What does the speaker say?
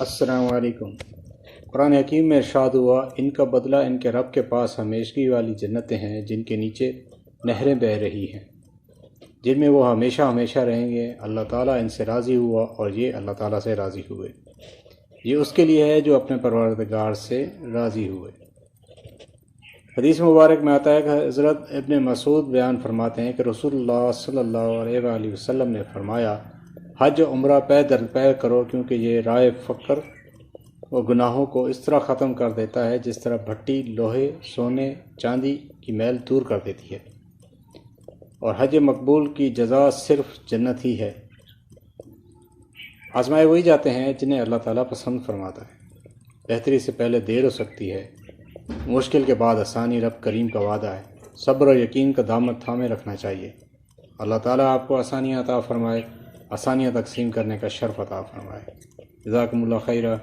السلام علیکم۔ قرآن حکیم میں ارشاد ہوا، ان کا بدلہ ان کے رب کے پاس ہمیشگی والی جنتیں ہیں جن کے نیچے نہریں بہہ رہی ہیں، جن میں وہ ہمیشہ ہمیشہ رہیں گے۔ اللہ تعالیٰ ان سے راضی ہوا اور یہ اللہ تعالیٰ سے راضی ہوئے۔ یہ اس کے لیے ہے جو اپنے پروردگار سے راضی ہوئے۔ حدیث مبارک میں آتا ہے کہ حضرت ابن مسعود بیان فرماتے ہیں کہ رسول اللہ صلی اللہ علیہ وآلہ وسلم نے فرمایا، حج و عمرہ پے در پے کرو، کیونکہ یہ رائے فقر و گناہوں کو اس طرح ختم کر دیتا ہے جس طرح بھٹی لوہے، سونے، چاندی کی میل دور کر دیتی ہے، اور حج مقبول کی جزا صرف جنت ہی ہے۔ آزمائے وہی جاتے ہیں جنہیں اللہ تعالیٰ پسند فرماتا ہے۔ بہتری سے پہلے دیر ہو سکتی ہے، مشکل کے بعد آسانی رب کریم کا وعدہ ہے۔ صبر و یقین کا دامن تھامے رکھنا چاہیے۔ اللہ تعالیٰ آپ کو آسانیاں عطا فرمائے، آسانیاں تقسیم کرنے کا شرف عطا فرمائے۔ جزاکم اللہ خیرہ۔